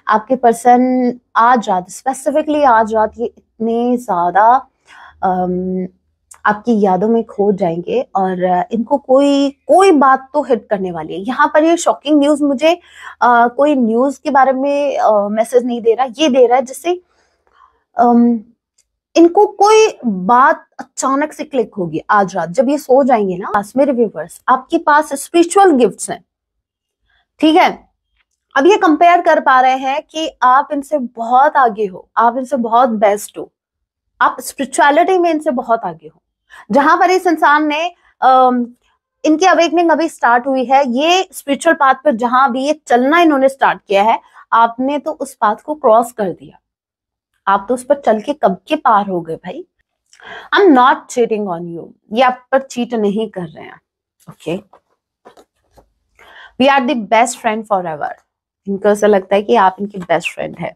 आपके पर्सन आज रात, स्पेसिफिकली आज रात, ये इतने ज्यादा आपकी यादों में खो जाएंगे और इनको कोई कोई बात तो हिट करने वाली है। यहाँ पर ये शॉकिंग न्यूज मुझे कोई न्यूज के बारे में मैसेज नहीं दे रहा, ये दे रहा है जिससे इनको कोई बात अचानक से क्लिक होगी आज रात जब ये सो जाएंगे ना। मेरे व्यूवर्स, आपके पास स्पिरिचुअल गिफ्ट्स हैं, ठीक है। अब ये कंपेयर कर पा रहे हैं कि आप इनसे बहुत आगे हो, आप इनसे बहुत बेस्ट हो, आप स्पिरिचुअलिटी में इनसे बहुत आगे हो। जहां पर इस इंसान ने इनकी अवेकनिंग अभी स्टार्ट हुई है, ये स्पिरिचुअल पाथ पर जहां भी ये चलना इन्होंने स्टार्ट किया है, आपने तो उस पाथ को क्रॉस कर दिया, आप तो उस पर चल के कब के पार हो गए भाई। I am not cheating on you, ये आप पर चीट नहीं कर रहे हैं, okay. We are the best friend forever. इनको ऐसा लगता है कि आप इनकी बेस्ट फ्रेंड है।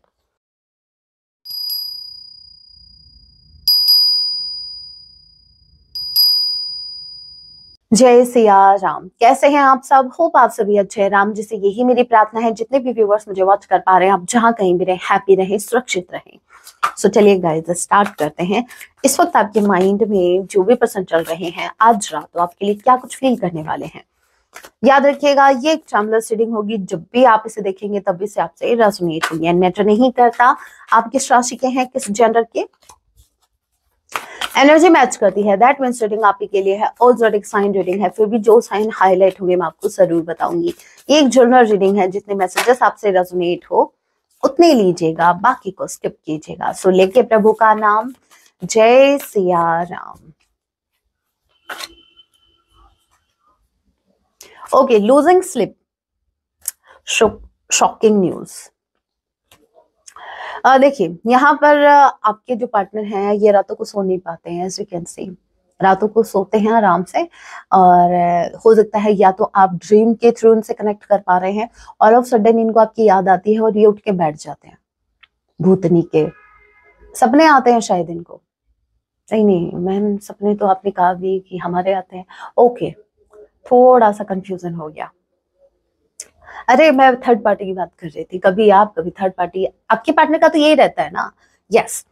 जय सिया राम, कैसे हैं आप सब? होप आप सभी अच्छे हैं। राम जी से यही मेरी प्रार्थना है, जितने भी व्यूवर्स मुझे वॉच कर पा रहे हैं, आप जहां कहीं भी रहें, हैप्पी रहें, सुरक्षित रहें। सो चलिए गाइस, स्टार्ट करते हैं। इस वक्त आपके माइंड में जो भी पर्सन चल रहे हैं, आज रात तो आपके लिए क्या कुछ फील करने वाले हैं। याद रखिएगा, ये एक ट्रैवलर्स रीडिंग होगी। जब भी आप इसे देखेंगे तभी से आपसे रेजोनेट होगी, एंड मैटर नहीं करता आप किस राशि के हैं, किस जेंडर के, एनर्जी मैच करती है। दैट मींस रीडिंग आप ही के लिए है, ऑल ज़ोडिक साइन रीडिंग है। फिर भी जो साइन हाईलाइट होंगे मैं आपको जरूर बताऊंगी। ये एक जनरल रीडिंग है, जितने मैसेजेस आपसे रेजोनेट हो उतने लीजिएगा, बाकी को स्किप कीजिएगा। सो लेके प्रभु का नाम, जय Siya Ram. Okay, losing slip, shocking news. देखिए, यहाँ पर आपके जो पार्टनर हैं ये रातों को सो नहीं पाते हैं, एज यू कैन सी। रातों को सोते हैं आराम से, और हो सकता है या तो आप ड्रीम के थ्रू उनसे कनेक्ट कर पा रहे हैं, ऑल ऑफ सडन इनको आपकी याद आती है और ये उठ के बैठ जाते हैं। भूतनी के सपने आते हैं शायद इनको। नहीं, मैम सपने तो आपने कहा भी कि हमारे आते हैं। ओके, थोड़ा सा कंफ्यूजन हो गया। अरे मैं थर्ड पार्टी की बात कर रही थी, कभी आप कभी थर्ड पार्टी। आपके पार्टनर का तो यही रहता है ना। यस,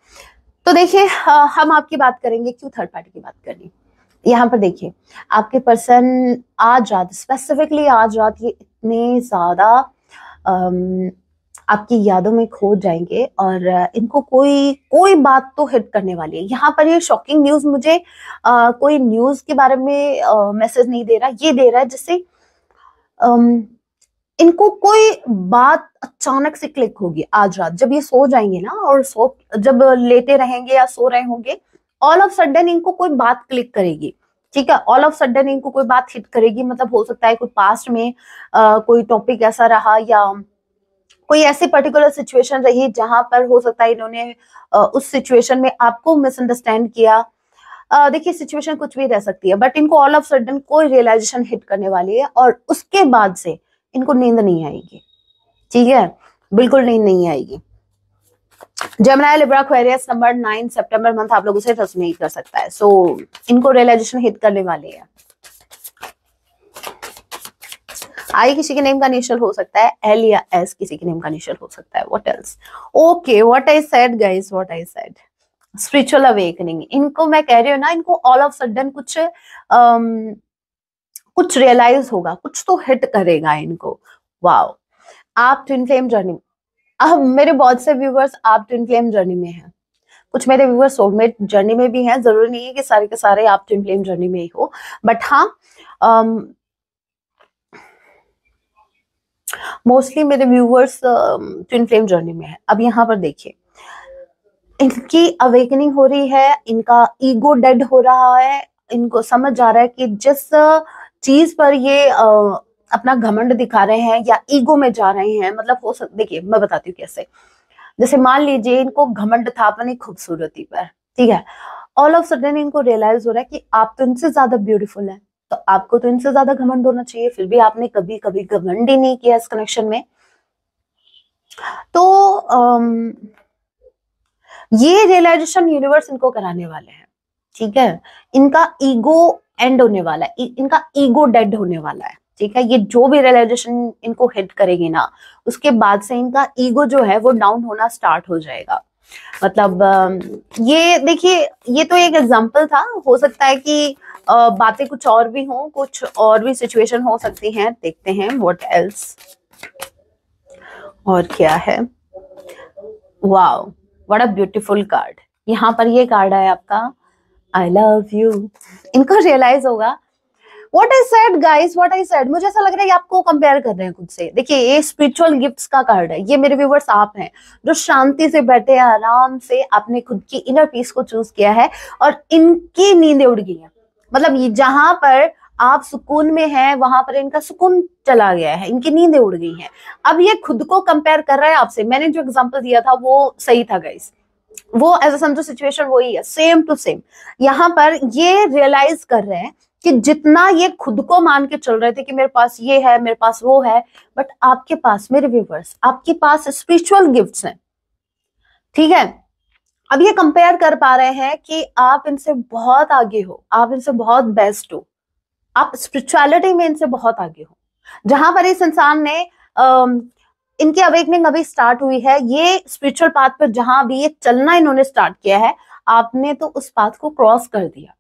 तो देखिए, हम आपकी बात करेंगे, क्यों थर्ड पार्टी की बात करनी। यहाँ पर देखिए, आपके पर्सन आज रात, स्पेसिफिकली आज रात, ये इतने ज्यादा आपकी यादों में खो जाएंगे और इनको कोई कोई बात तो हिट करने वाली है। यहाँ पर ये शॉकिंग न्यूज मुझे कोई न्यूज के बारे में मैसेज नहीं दे रहा, ये दे रहा है जिससे इनको कोई बात अचानक से क्लिक होगी आज रात जब ये सो जाएंगे ना, और जब लेटे रहेंगे या सो रहे होंगे, ऑल ऑफ सडन इनको कोई बात क्लिक करेगी, ठीक है। ऑल ऑफ सडन इनको कोई बात हिट करेगी, मतलब हो सकता है कोई पास्ट में कोई टॉपिक ऐसा रहा, या कोई ऐसी पर्टिकुलर सिचुएशन रही जहां पर हो सकता है इन्होंने उस सिचुएशन में आपको मिसअंडरस्टैंड किया। देखिए, सिचुएशन कुछ भी रह सकती है, बट इनको ऑल ऑफ सडन कोई रियलाइजेशन हिट करने वाली है, और उसके बाद से इनको नींद नहीं आएगी, ठीक है, बिल्कुल नींद नहीं आएगी। जेमिनी, लिब्रा, एक्वेरियस, नंबर 9 सितंबर मंथ आप लोगों से रेजोनेट कर सकता है। सो इनको रियलाइजेशन हिट करने वाले हैं। आई किसी के नेम का इनिशियल हो सकता है, एल या एस किसी के नेम का इनिशियल हो सकता है। What else? Okay, what I said guys, what I said, spiritual awakening. इनको मैं कह रही हूँ ना, इनको ऑल ऑफ सडन कुछ रियलाइज होगा, कुछ तो हिट करेगा इनको। वाओ, आप ट्विन फ्लेम जर्नी, अब मेरे बहुत से व्यूवर्स आप ट्विन फ्लेम जर्नी में हैं, कुछ मेरे व्यूवर्स सोलमेट जर्नी में भी हैं। जरूरी नहीं है कि सारे के सारे आप ट्विन फ्लेम जर्नी में ही हो, बट हाँ, मोस्टली मेरे व्यूवर्स ट्विन फ्लेम जर्नी में है। अब यहाँ पर देखिए, इनकी अवेकनिंग हो रही है, इनका ईगो डेड हो रहा है, इनको समझ आ रहा है कि जिस चीज पर ये अपना घमंड दिखा रहे हैं या ईगो में जा रहे हैं, मतलब हो सकता, देखिए मैं बताती हूँ कैसे। जैसे मान लीजिए इनको घमंड था अपनी खूबसूरती पर, ठीक है, ऑल ऑफ सडन इनको रियलाइज हो रहा है कि आप तो इनसे ज्यादा ब्यूटीफुल हैं, तो आपको तो इनसे ज्यादा घमंड होना चाहिए, फिर भी आपने कभी कभी घमंड ही नहीं किया इस कनेक्शन में। तो ये रियलाइजेशन यूनिवर्स इनको कराने वाले हैं, ठीक है। इनका ईगो एंड होने वाला है, इनका ईगो डेड होने वाला है, ठीक है, ये जो भी रियलाइजेशन इनको हिट करेगी ना, उसके बाद से इनका ईगो जो है वो डाउन होना स्टार्ट हो जाएगा। मतलब ये देखिए, ये तो एक एग्जांपल था, हो सकता है कि बातें कुछ और भी हों, कुछ और भी सिचुएशन हो सकती हैं। देखते हैं व्हाट एल्स, और क्या है। Wow, what a beautiful card. यहाँ पर ये कार्ड है आपका आई लव यू। इनको रियलाइज होगा what I said guys, what I said. मुझे ऐसा लग रहा है ये आपको कंपेयर कर रहे हैं खुद से। देखिए, ये स्पिरिचुअल गिफ्ट्स का कार्ड है। ये मेरे व्यूवर्स आप हैं जो शांति से बैठे हैं, आराम से आपने खुद की इनर पीस को चूज किया है और इनकी नींदें उड़ गई हैं। मतलब ये जहां पर आप सुकून में हैं, वहां पर इनका सुकून चला गया है, इनकी नींदें उड़ गई हैं। अब ये खुद को कंपेयर कर रहा है आपसे। मैंने जो एग्जांपल दिया था वो सही था गाइस, वो एज अ समझो सिचुएशन वही है, सेम टू सेम। यहाँ पर ये रियलाइज कर रहे हैं कि जितना ये खुद को मान के चल रहे थे कि मेरे पास ये है, मेरे पास वो है, बट आपके पास, मेरे व्यूवर्स, आपके पास स्पिरिचुअल गिफ्ट्स हैं। ठीक है, अब ये कंपेयर कर पा रहे हैं कि आप इनसे बहुत आगे हो, आप इनसे बहुत बेस्ट हो, आप स्पिरिचुअलिटी में इनसे बहुत आगे हो। जहां पर इस इंसान ने इनकी अवेकनिंग अभी स्टार्ट हुई है, ये स्पिरिचुअल पाथ पर जहां भी ये चलना इन्होंने स्टार्ट किया है, आपने तो उस पाथ को क्रॉस कर दिया,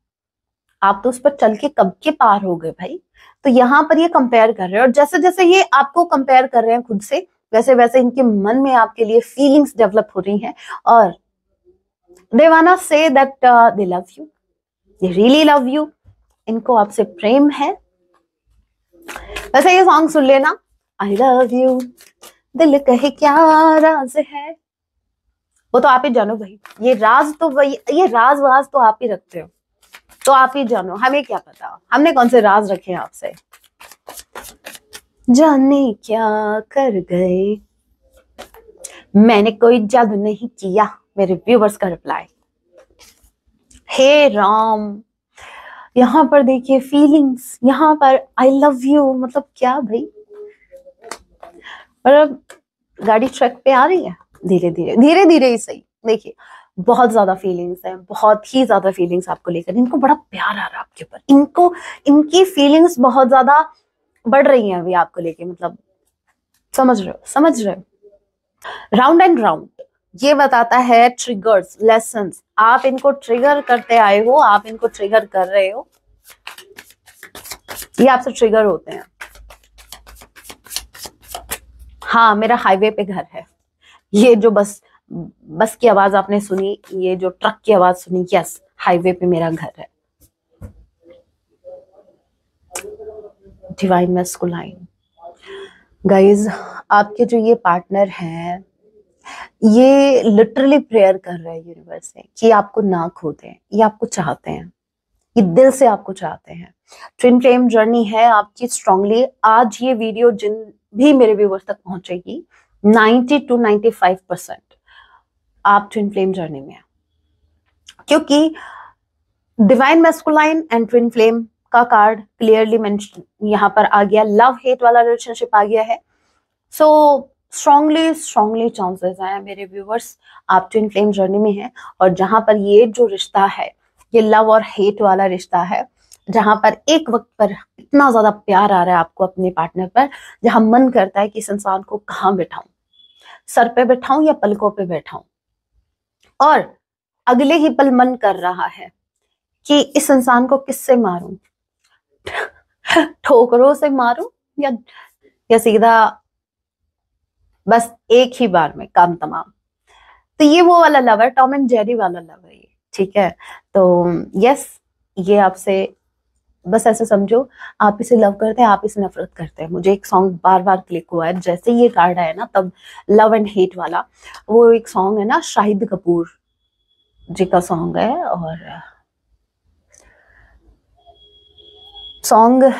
आप तो उस पर चल के कब के पार हो गए भाई। तो यहाँ पर ये कंपेयर कर रहे हैं, और जैसे जैसे ये आपको कंपेयर कर रहे हैं खुद से, वैसे वैसे इनके मन में आपके लिए फीलिंग्स डेवलप हो रही हैं, और they wanna say that they love you, they really love you, इनको आपसे प्रेम है। वैसे ये सॉन्ग सुन लेना, आई लव यू, दिल कहे क्या राज है, वो तो आप ही जानो भाई। ये राज तो वही, ये राज वाज तो आप ही रखते हो, तो आप ही जानो, हमें क्या पता, हमने कौन से राज रखे हैं आपसे। जाने क्या कर गए, मैंने कोई जादू नहीं किया, मेरे व्यूवर्स का रिप्लाई। हे राम, यहाँ पर देखिए फीलिंग्स, यहाँ पर आई लव यू, मतलब क्या भाई। और अब गाड़ी ट्रैक पे आ रही है, धीरे धीरे धीरे धीरे ही सही। देखिए, बहुत ज्यादा फीलिंग्स है, बहुत ही ज्यादा फीलिंग्स आपको लेकर, इनको बड़ा प्यार आ रहा है आपके ऊपर, इनको इनकी फीलिंग्स बहुत ज्यादा बढ़ रही हैं अभी आपको लेके। मतलब समझ रहे हो, समझ रहे हो। राउंड एंड राउंड ये बताता है ट्रिगर्स, लेसन्स। आप इनको ट्रिगर करते आए हो, आप इनको ट्रिगर कर रहे हो, ये आपसे ट्रिगर होते हैं। हाँ, मेरा हाईवे पे घर है। ये जो बस की आवाज आपने सुनी, ये जो ट्रक की आवाज सुनी, यस, हाईवे पे मेरा घर है। डिवाइन मैस्कुलाइन गाइज, आपके जो ये पार्टनर हैं, ये लिटरली प्रेयर कर रहे हैं यूनिवर्स से कि आपको ना खो दें। ये आपको चाहते हैं, ये दिल से आपको चाहते हैं। ट्विन फ्लेम जर्नी है आपकी स्ट्रांगली। आज ये वीडियो जिन भी मेरे व्यूवर्स तक पहुंचेगी, 90 to 95% आप ट्विन फ्लेम जर्नी में हैं, क्योंकि divine masculine and twin flame का कार्ड क्लियरली मेंशन यहाँ पर आ गया, लव हेट वाला रिलेशनशिप आ गया है। सो स्ट्रांगली चांसेस हैं मेरे व्यूवर्स, आप ट्विन फ्लेम जर्नी में हैं, और जहां पर ये जो रिश्ता है, ये लव और हेट वाला रिश्ता है, जहां पर एक वक्त पर इतना ज्यादा प्यार आ रहा है आपको अपने पार्टनर पर, जहां मन करता है कि इस इंसान को कहाँ बैठाऊं, सर पे बैठाऊं या पलकों पे बैठाऊं, और अगले ही पल मन कर रहा है कि इस इंसान को किससे मारूं, ठोकरों से मारूं या सीधा बस एक ही बार में काम तमाम। तो ये वो वाला लव है, टॉम एंड जेरी वाला लव है ये, ठीक है। तो यस, ये आपसे बस ऐसे समझो, आप इसे लव करते हैं, आप इसे नफरत करते हैं। मुझे एक सॉन्ग बार बार क्लिक हुआ है, जैसे ये कार्ड आया ना, तब लव एंड हेट वाला, वो एक सॉन्ग है ना, शाहिद कपूर जी का सॉन्ग है, और सॉन्ग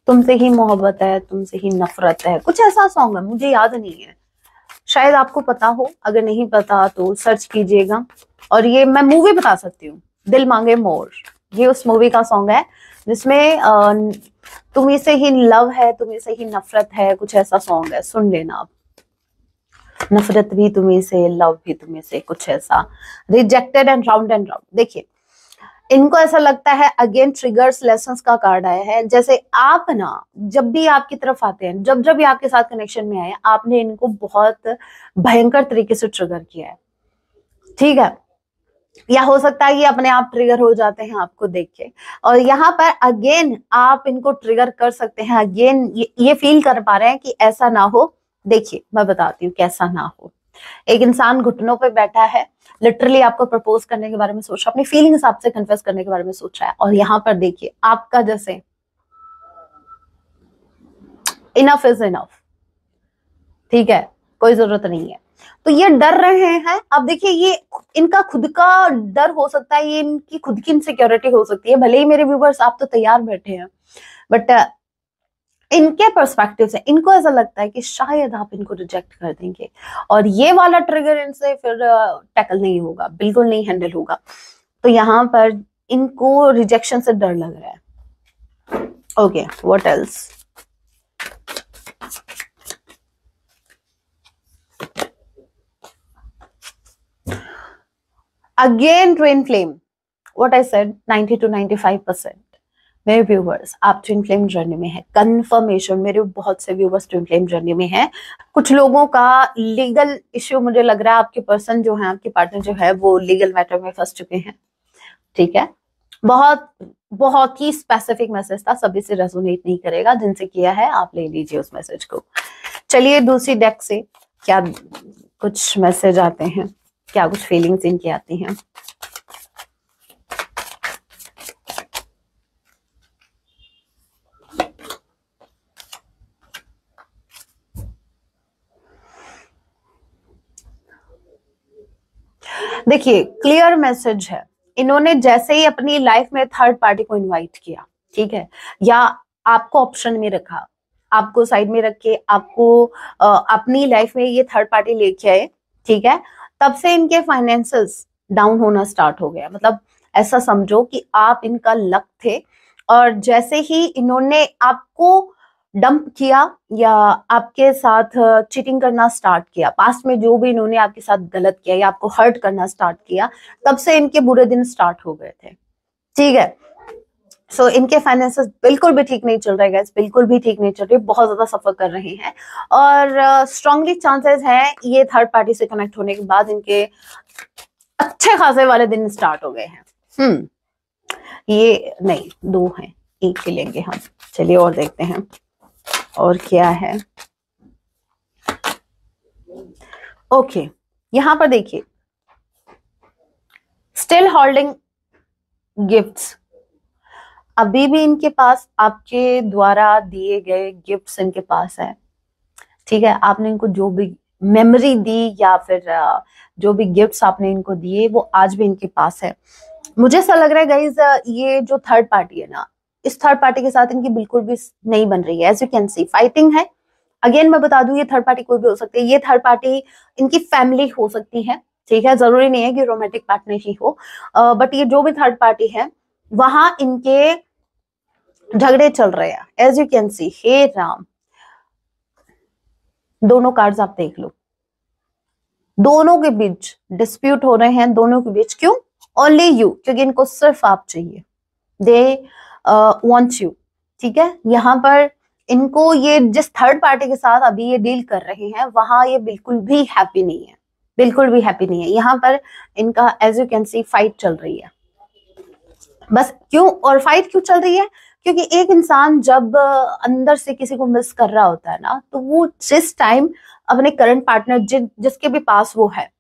तुमसे ही मोहब्बत है, तुमसे ही नफरत है, कुछ ऐसा सॉन्ग है, मुझे याद नहीं है, शायद आपको पता हो, अगर नहीं पता तो सर्च कीजिएगा। और ये मैं मूवी बता सकती हूँ, दिल मांगे मोर, ये उस मूवी का सॉन्ग है जिसमें तुम्ही से ही लव है, तुम्ही से ही नफरत है, कुछ ऐसा सॉन्ग है, सुन लेना आप। नफरत भी तुम्ही से, लव भी तुम्ही से, कुछ ऐसा। Rejected and round. देखिए इनको ऐसा लगता है, अगेन ट्रिगर्स लेसन्स का कार्ड आया है। जैसे आप ना जब भी आपकी तरफ आते हैं, जब जब भी आपके साथ कनेक्शन में आए, आपने इनको बहुत भयंकर तरीके से ट्रिगर किया है, ठीक है। या हो सकता है ये अपने आप ट्रिगर हो जाते हैं आपको देख के, और यहाँ पर अगेन आप इनको ट्रिगर कर सकते हैं। अगेन ये फील कर पा रहे हैं कि ऐसा ना हो। देखिए मैं बताती हूँ कैसा ना हो। एक इंसान घुटनों पे बैठा है, लिटरली आपको प्रपोज करने के बारे में सोच रहा है, अपनी फीलिंग्स आपसे कन्फेस करने के बारे में सोच रहा है, और यहाँ पर देखिए आपका जैसे इनफ इज इनफ, ठीक है, कोई जरूरत नहीं है। तो ये डर रहे हैं। अब देखिए ये इनका खुद का डर हो सकता है, ये इनकी खुद की इनसिक्योरिटी हो सकती है। भले ही मेरे व्यूवर्स आप तो तैयार बैठे हैं, बट इनके पर्सपेक्टिव से इनको ऐसा लगता है कि शायद आप इनको रिजेक्ट कर देंगे, और ये वाला ट्रिगर इनसे फिर टैकल नहीं होगा, बिल्कुल नहीं हैंडल होगा। तो यहाँ पर इनको रिजेक्शन से डर लग रहा है। Okay, what else? Again twin flame, what I said, 90 to 95% मेरे व्यूवर्स आप ट्विन फ्लेम जर्नी में है। कंफर्मेशन, मेरे बहुत से व्यूवर्स ट्विन फ्लेम जर्नी में है। कुछ लोगों का लीगल इश्यू मुझे लग रहा है, आपके पर्सन जो है, आपके पार्टनर जो है, वो लीगल मैटर में फंस चुके हैं, ठीक है। बहुत बहुत ही स्पेसिफिक मैसेज था, सभी से रेजोनेट नहीं करेगा। जिनसे किया है आप ले लीजिए उस मैसेज को। चलिए दूसरी डेक से क्या कुछ मैसेज आते हैं, क्या कुछ फीलिंग्स इनकी आती हैं। देखिए क्लियर मैसेज है, इन्होंने जैसे ही अपनी लाइफ में थर्ड पार्टी को इनवाइट किया, ठीक है, या आपको ऑप्शन में रखा, आपको साइड में रख के आपको अपनी लाइफ में ये थर्ड पार्टी लेके आए, ठीक है, तब से इनके फाइनेंसेस डाउन होना स्टार्ट हो गया। मतलब ऐसा समझो कि आप इनका लक थे, और जैसे ही इन्होंने आपको डंप किया या आपके साथ चीटिंग करना स्टार्ट किया, पास्ट में जो भी इन्होंने आपके साथ गलत किया या आपको हर्ट करना स्टार्ट किया, तब से इनके बुरे दिन स्टार्ट हो गए थे, ठीक है। सो इनके फाइनेंसेस बिल्कुल भी ठीक नहीं चल रहे गाइस, बिल्कुल भी ठीक नहीं चल रहे, बहुत ज्यादा सफर कर रहे हैं, और स्ट्रांगली चांसेस है ये थर्ड पार्टी से कनेक्ट होने के बाद इनके अच्छे खासे वाले दिन स्टार्ट हो गए हैं। ये नहीं, दो हैं, एक ही लेंगे हम। चलिए और देखते हैं और क्या है। ओके, यहां पर देखिए स्टिल होल्डिंग गिफ्ट्स, अभी भी इनके पास आपके द्वारा दिए गए गिफ्ट्स इनके पास है, ठीक है। आपने इनको जो भी मेमोरी दी या फिर जो भी गिफ्ट्स आपने इनको दिए, वो आज भी इनके पास है। मुझे ऐसा लग रहा है गाइज, ये जो थर्ड पार्टी है ना, इस थर्ड पार्टी के साथ इनकी बिल्कुल भी नहीं बन रही है। As you can see fighting है। अगेन मैं बता दूं, ये थर्ड पार्टी कोई भी हो सकती है। ये थर्ड पार्टी इनकी फैमिली हो सकती है, ठीक है, जरूरी नहीं है कि रोमांटिक पार्टनर ही हो, बट ये जो भी थर्ड पार्टी है, वहां इनके झगड़े चल रहे हैं। एज यू कैन सी, हे राम, दोनों कार्ड्स आप देख लो, दोनों के बीच डिस्प्यूट हो रहे हैं, दोनों के बीच। क्यों? ओनली यू, क्योंकि इनको सिर्फ आप चाहिए। दे वांट यू, ठीक है। यहाँ पर इनको ये जिस थर्ड पार्टी के साथ अभी ये डील कर रहे हैं, वहां ये बिल्कुल भी हैप्पी नहीं है, बिल्कुल भी हैप्पी नहीं है। यहाँ पर इनका as you can see fight चल रही है बस। क्यों? और फाइट क्यों चल रही है? क्योंकि एक इंसान जब अंदर से किसी को मिस कर रहा होता है ना, तो वो जिस टाइम अपने करंट पार्टनर जिसके भी पास वो है,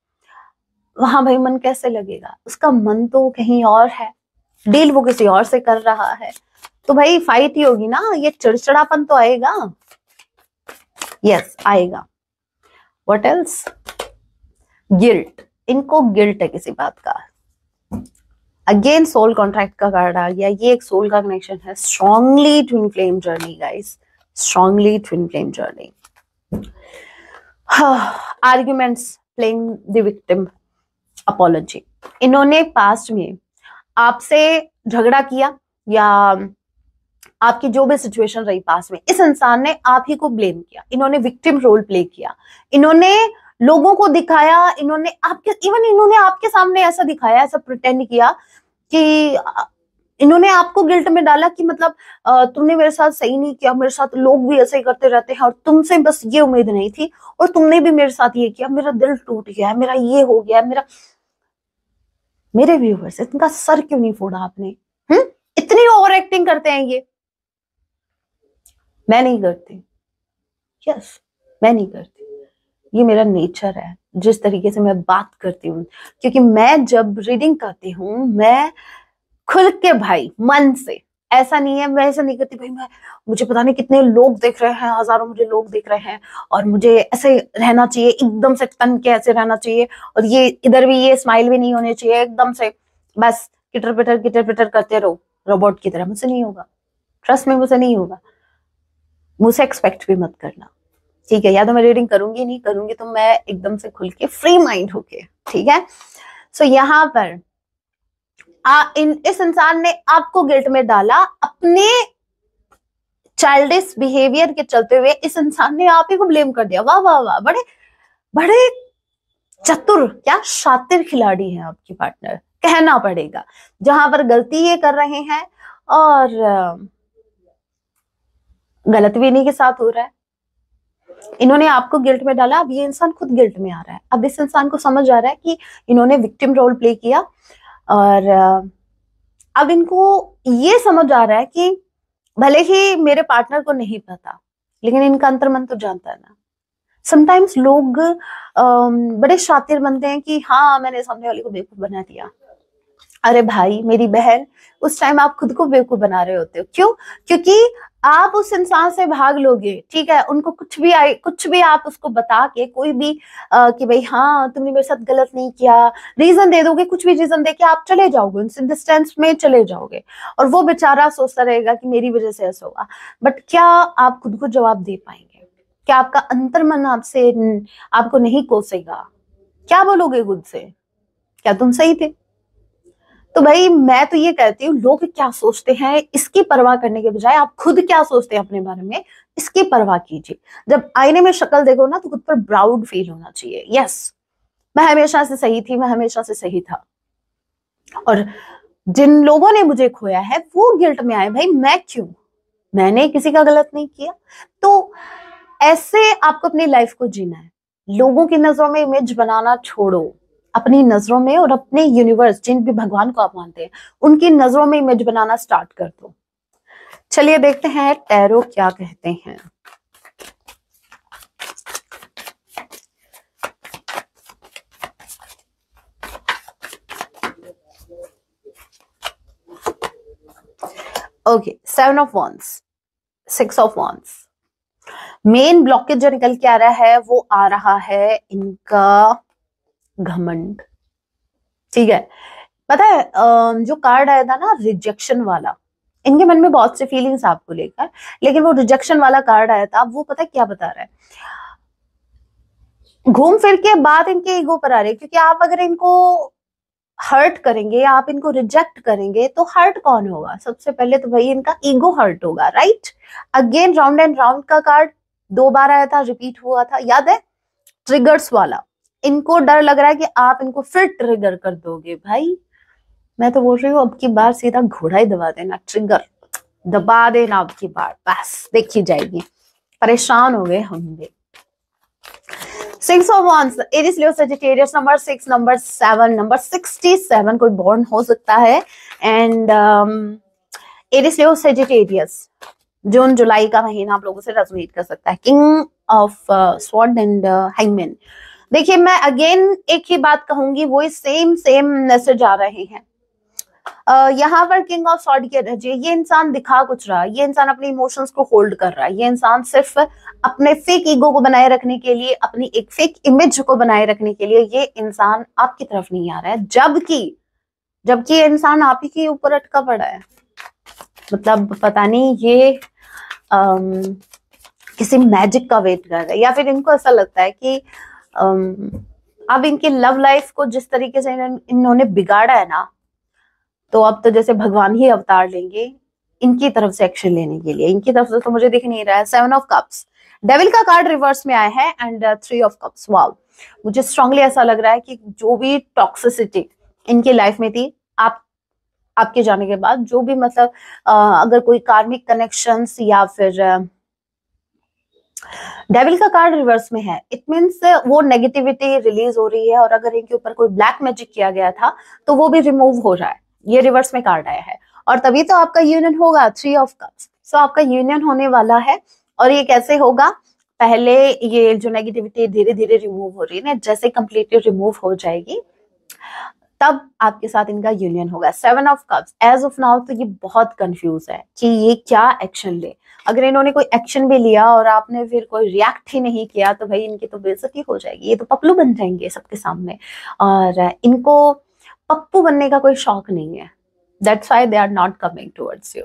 वहां भाई मन कैसे लगेगा? उसका मन तो कहीं और है, डील वो किसी और से कर रहा है, तो भाई फाइट ही होगी ना, ये चिड़चिड़ापन तो आएगा। यस, आएगा। What else? गिल्ट, इनको गिल्ट है किसी बात का। अगेन सोल कॉन्ट्रैक्ट का कार्ड आ गया, ये एक सोल का कनेक्शन है। Strongly twin flame journey guys, strongly twin flame journey. Arguments, playing the victim, apology. इन्होंने पास्ट में आपसे झगड़ा किया या आपकी जो भी सिचुएशन रही पास में, इस इंसान ने आप ही को ब्लेम किया, इन्होंने विक्टिम रोल प्ले किया, इन्होंने लोगों को दिखाया इन्होंने, आपके इवन इन्होंने आपके सामने ऐसा दिखाया, ऐसा प्रिटेंड किया कि इन्होंने आपको गिल्ट में डाला कि मतलब तुमने मेरे साथ सही नहीं किया, मेरे साथ लोग भी ऐसे ही करते रहते हैं और तुमसे बस ये उम्मीद नहीं थी और तुमने भी मेरे साथ ये किया, मेरा दिल टूट गया है, मेरा ये हो गया है, मेरे व्यूवर्स इनका सर क्यों नहीं फोड़ा आपने? इतनी ओवर एक्टिंग करते हैं ये। मैं नहीं करती, यस मैं नहीं करती, ये मेरा नेचर है जिस तरीके से मैं बात करती हूँ, क्योंकि मैं जब रीडिंग करती हूँ मैं खुल के भाई मन से, ऐसा नहीं है, मैं ऐसा नहीं करती भाई मैं मुझे पता नहीं कितने लोग देख रहे हैं, हजारों मुझे लोग देख रहे हैं और मुझे ऐसे रहना चाहिए, एकदम से तन के ऐसे रहना चाहिए और ये इधर भी ये स्माइल भी नहीं होनी चाहिए, एकदम से बस किटर पिटर करते रहो रोबोट की तरह। मुझसे नहीं होगा, ट्रस्ट में मुझसे नहीं होगा, मुझसे एक्सपेक्ट भी मत करना, ठीक है? या तो मैं रीडिंग करूंगी, नहीं करूंगी तो मैं एकदम से खुल के फ्री माइंड होके, ठीक है? सो यहाँ पर इस इंसान ने आपको गिल्ट में डाला अपने चाइल्डिश बिहेवियर के चलते हुए, इस इंसान ने आप ही को ब्लेम कर दिया। वाह वाह वाह, बड़े बड़े चतुर, क्या शातिर खिलाड़ी हैं आपकी पार्टनर, कहना पड़ेगा। जहां पर गलती ये कर रहे हैं और गलत भी इन्हीं के साथ हो रहा है, इन्होंने आपको गिल्ट में डाला, अब ये इंसान खुद गिल्ट में आ रहा है। अब इस इंसान को समझ आ रहा है कि इन्होंने विक्टिम रोल प्ले किया और अब इनको ये समझ आ रहा है कि भले ही मेरे पार्टनर को नहीं पता लेकिन इनका अंतर्मन तो जानता है ना। समटाइम्स लोग बड़े शातिर बनते हैं कि हाँ मैंने सामने वाले को बेवकूफ बना दिया। अरे भाई मेरी बहन, उस टाइम आप खुद को बेवकूफ बना रहे होते हो। क्यों? क्योंकि आप उस इंसान से भाग लोगे, ठीक है? उनको कुछ भी आप उसको बता के, कोई भी कि भाई हाँ तुमने मेरे साथ गलत नहीं किया, रीजन दे दोगे, कुछ भी रीजन दे के आप चले जाओगे, उनसे डिस्टेंस में चले जाओगे और वो बेचारा सोचता रहेगा कि मेरी वजह से ऐसा होगा। बट क्या आप खुद को जवाब दे पाएंगे? क्या आपका अंतर्मन आपको नहीं कोसेगा? क्या बोलोगे खुद से? क्या तुम सही थे? तो भाई मैं तो ये कहती हूँ, लोग क्या सोचते हैं इसकी परवाह करने के बजाय आप खुद क्या सोचते हैं अपने बारे में, इसकी परवाह कीजिए। जब आईने में शक्ल देखो ना तो खुद पर प्राउड फील होना चाहिए। यस, मैं हमेशा से सही थी, मैं हमेशा से सही था और जिन लोगों ने मुझे खोया है वो गिल्ट में आए। भाई मैं क्यों? मैंने किसी का गलत नहीं किया। तो ऐसे आपको अपनी लाइफ को जीना है। लोगों की नजरों में इमेज बनाना छोड़ो, अपनी नजरों में और अपने यूनिवर्स, जिन भी भगवान को आप मानते हैं, उनकी नजरों में इमेज बनाना स्टार्ट कर दो। चलिए देखते हैं टैरो क्या कहते हैं। Okay, 7 of wands, 6 of wands। Main blockage जो निकल के आ रहा है वो आ रहा है इनका घमंड, ठीक है? पता है जो कार्ड आया था ना रिजेक्शन वाला, इनके मन में बहुत सी फीलिंग्स आपको लेकर, लेकिन वो रिजेक्शन वाला कार्ड आया था, वो पता है क्या बता रहा है? घूम फिर के बात इनके ईगो पर आ रही है, क्योंकि आप अगर इनको हर्ट करेंगे या आप इनको रिजेक्ट करेंगे तो हर्ट कौन होगा? सबसे पहले तो भाई इनका ईगो हर्ट होगा, right? Again round and round का कार्ड 2 बार आया था, रिपीट हुआ था, याद है? ट्रिगर्स वाला। इनको डर लग रहा है कि आप इनको फिर ट्रिगर कर दोगे। भाई मैं तो बोल रही हूँ अब की बार सीधा घोड़ा ही दबा देना, ट्रिगर दबा देना अब की बार, बस देखी जाएगी। परेशान हो गए होंगे। 6 of wands, Aries Leo Sagittarius, number 6, number 7, number 67 कोई बॉर्न हो सकता है। एंड एरिस लियो सजिटेरियस जून जुलाई का महीना आप लोगों से रेजोनेट कर सकता है। King of sword and hangman. देखिए मैं अगेन एक ही बात कहूंगी, वो सेम मैसेज आ रहे हैं। यहाँ पर किंग ऑफ स्वॉर्ड की एनर्जी, ये इंसान दिखा कुछ रहा है, ये इंसान अपने इमोशंस को होल्ड कर रहा है, ये इंसान सिर्फ अपने फेक ईगो को बनाए रखने के लिए, अपनी एक फेक इमेज को बनाए रखने के लिए ये इंसान आपकी तरफ नहीं आ रहा है, जबकि ये इंसान आप ही के ऊपर अटका पड़ा है। मतलब पता नहीं ये किसी मैजिक का वेट कर रहा है, या फिर इनको ऐसा लगता है कि अब इनकी लव लाइफ को जिस तरीके से इन्होंने बिगाड़ा है ना, तो अब तो जैसे भगवान ही अवतार लेंगे, इनकी तरफ से एक्शन लेने के लिए। इनकी तरफ से तो मुझे दिख नहीं रहा है। 7 ऑफ कप्स, डेविल का कार्ड रिवर्स में आया है एंड 3 ऑफ कप्स। वाओ, मुझे स्ट्रांगली ऐसा लग रहा है कि जो भी टॉक्सिसिटी इनकी लाइफ में थी, आपके जाने के बाद जो भी मतलब अगर कोई कार्मिक कनेक्शंस या फिर डेविल का कार्ड रिवर्स में है, इट मीन्स वो नेगेटिविटी रिलीज हो रही है। और अगर इनके ऊपर कोई ब्लैक मैजिक किया गया था तो वो भी रिमूव हो रहा है। ये रिवर्स में कार्ड आया है और तभी तो आपका यूनियन होगा। 3 ऑफ कप्स। सो आपका यूनियन होने वाला है। और ये कैसे होगा? पहले ये जो नेगेटिविटी धीरे धीरे रिमूव हो रही है ना, जैसे कंप्लीटली रिमूव हो जाएगी तब आपके साथ इनका यूनियन होगा। 7 of cups. As of now तो ये बहुत कंफ्यूज है कि ये क्या एक्शन ले। अगर इन्होंने कोई एक्शन भी लिया और आपने फिर कोई रिएक्ट ही नहीं किया तो भाई इनकी तो बेइज्जती हो जाएगी। ये तो पप्पू बन जाएंगे सबके सामने और इनको पप्पू बनने का कोई शौक नहीं है। That's why they are not coming towards you.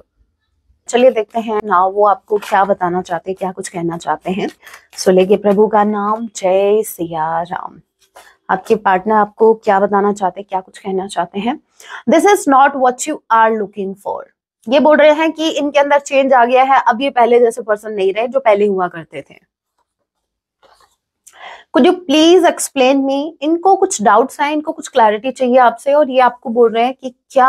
चलिए देखते हैं ना वो आपको क्या बताना चाहते हैं, क्या कुछ कहना चाहते हैं। सो लेके प्रभु का नाम, जय सिया राम। आपके पार्टनर आपको क्या बताना चाहते हैं, क्या कुछ कहना चाहते हैं। This is not what you are looking for. ये बोल रहे हैं कि इनके अंदर चेंज आ गया है। अब ये पहले जैसे पर्सन नहीं रहे जो पहले हुआ करते थे। Could you please explain me. इनको कुछ डाउट्स हैं, इनको कुछ क्लैरिटी चाहिए आपसे और ये आपको बोल रहे हैं कि क्या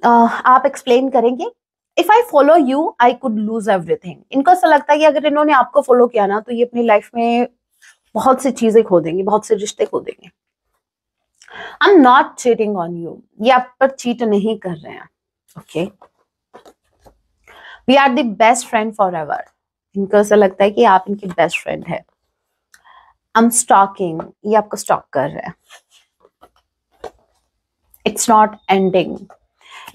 आप एक्सप्लेन करेंगे। If I follow you I could loose everything. इनको ऐसा लगता है कि अगर इन्होंने आपको फॉलो किया ना तो ये अपनी लाइफ में बहुत सी चीजें खो देंगे, बहुत से रिश्ते खो देंगे। I am not cheating on you. ये आप पर चीट नहीं कर रहे हैं। Okay, we are the best friend forever. इनको ऐसा लगता है कि आप इनकी बेस्ट फ्रेंड है। I am stalking. ये आपको स्टॉक कर रहे हैं। It's not ending.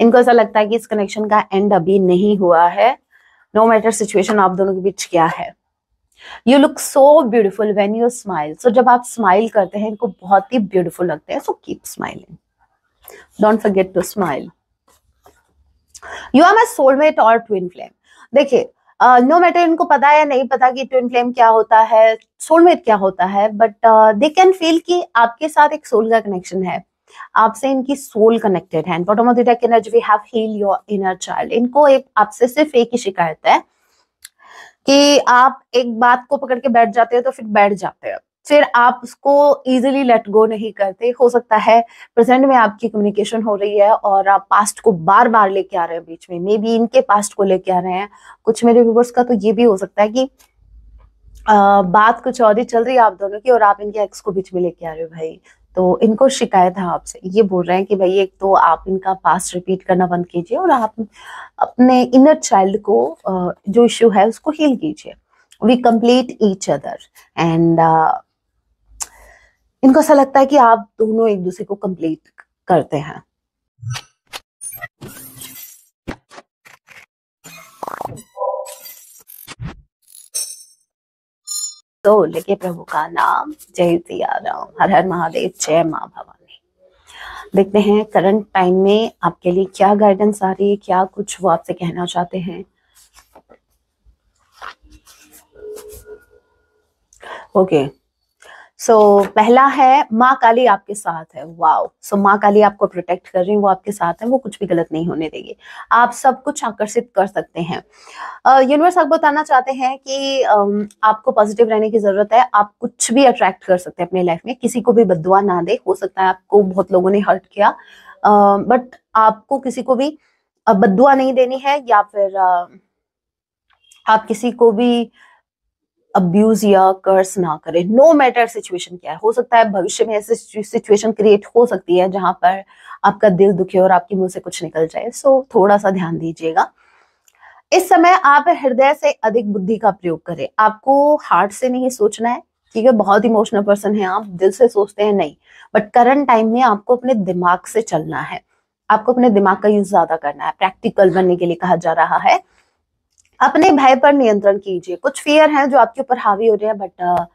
इनको ऐसा लगता है कि इस कनेक्शन का एंड अभी नहीं हुआ है। नो मैटर सिचुएशन आप दोनों के बीच क्या है। You look so beautiful when you smile. So जब आप स्माइल करते हैं इनको बहुत ही ब्यूटिफुल लगते हैं। So keep smiling, don't forget to smile. You are my soulmate और ट्विन फ्लेम। देखिए नो मैटर इनको पता है या नहीं पता कि ट्विन फ्लेम क्या होता है, सोलमेट क्या होता है, बट दे कैन फील कि आपके साथ एक सोल का कनेक्शन है। आपसे इनकी सोल कनेक्टेड है। Bottom of the deck energy we have heal your inner child. इनको एक आपसे सिर्फ एक ही शिकायत है कि आप एक बात को पकड़ के बैठ जाते हो तो फिर बैठ जाते हो, फिर आप उसको इजीली लेट गो नहीं करते। हो सकता है प्रेजेंट में आपकी कम्युनिकेशन हो रही है और आप पास्ट को बार बार लेके आ रहे हैं बीच में। मे बी इनके पास्ट को लेके आ रहे हैं। कुछ मेरे व्यूअर्स का तो ये भी हो सकता है कि बात कुछ और ही चल रही है आप दोनों की और आप इनके एक्स को बीच में लेके आ रहे हो भाई। तो इनको शिकायत है आपसे। ये बोल रहे हैं कि भाई एक तो आप इनका पास्ट रिपीट करना बंद कीजिए और आप अपने इनर चाइल्ड को जो इश्यू है उसको हील कीजिए। We complete each other and इनको ऐसा लगता है कि आप दोनों एक दूसरे को कंप्लीट करते हैं। तो लेके प्रभु का नाम, जय सिया राम, हर हर महादेव, जय माँ भवानी। देखते हैं करंट टाइम में आपके लिए क्या गाइडेंस आ रही है, क्या कुछ वो आपसे कहना चाहते हैं। ओके, सो पहला है माँ काली आपके साथ है। वाओ, सो माँ काली आपको प्रोटेक्ट कर रही है, वो आपके साथ है, वो कुछ भी गलत नहीं होने देगी। आप सब कुछ आकर्षित कर सकते हैं। यूनिवर्स आपको बताना चाहते हैं कि आपको पॉजिटिव रहने की जरूरत है। आप कुछ भी अट्रैक्ट कर सकते हैं अपने लाइफ में। किसी को भी बद्दुआ ना दे। हो सकता है आपको बहुत लोगों ने हर्ट किया, बट आपको किसी को भी बद्दुआ नहीं देनी है या फिर आप किसी को भी अब्यूज या कर्स ना करें। नो मैटर सिचुएशन क्या है। हो सकता है भविष्य में ऐसी सिचुएशन क्रिएट हो सकती है जहां पर आपका दिल दुखे और आपके मुंह से कुछ निकल जाए। सो थोड़ा सा ध्यान दीजिएगा। इस समय आप हृदय से अधिक बुद्धि का प्रयोग करें। आपको हार्ट से नहीं सोचना है, ठीक है। बहुत इमोशनल पर्सन है आप, दिल से सोचते हैं नहीं, बट करंट टाइम में आपको अपने दिमाग से चलना है। आपको अपने दिमाग का यूज ज्यादा करना है। प्रैक्टिकल बनने के लिए कहा जा रहा है। अपने भय पर नियंत्रण कीजिए। कुछ फियर हैं जो आपके ऊपर हावी हो रहे हैं, बट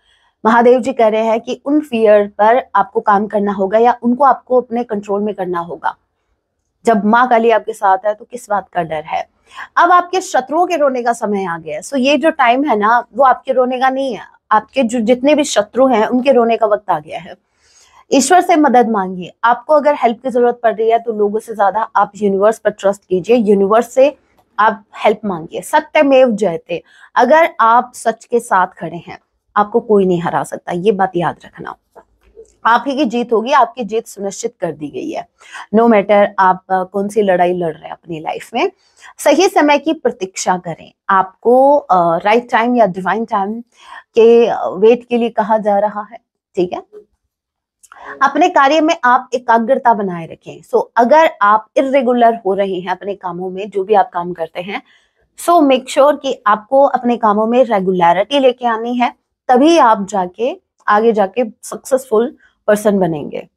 महादेव जी कह रहे हैं कि उन फियर पर आपको काम करना होगा या उनको आपको अपने कंट्रोल में करना होगा। जब माँ काली आपके साथ है तो किस बात का डर है। अब आपके शत्रुओं के रोने का समय आ गया है। सो ये जो टाइम है ना वो आपके रोने का नहीं है। आपके जो जितने भी शत्रु हैं उनके रोने का वक्त आ गया है। ईश्वर से मदद मांगिए। आपको अगर हेल्प की जरूरत पड़ रही है तो लोगों से ज्यादा आप यूनिवर्स पर ट्रस्ट कीजिए, यूनिवर्स से आप हेल्प मांगिए। सत्यमेव जयते, अगर आप सच के साथ खड़े हैं आपको कोई नहीं हरा सकता, ये बात याद रखना। आप ही की जीत होगी, आपकी जीत सुनिश्चित कर दी गई है। नो मैटर आप कौन सी लड़ाई लड़ रहे हैं अपनी लाइफ में। सही समय की प्रतीक्षा करें, आपको राइट टाइम या डिवाइन टाइम के वेट के लिए कहा जा रहा है, ठीक है। अपने कार्य में आप एकाग्रता बनाए रखें। सो अगर आप इरेगुलर हो रहे हैं अपने कामों में, जो भी आप काम करते हैं, सो मेक श्योर कि आपको अपने कामों में रेगुलरिटी लेके आनी है, तभी आप जाके आगे जाके सक्सेसफुल पर्सन बनेंगे।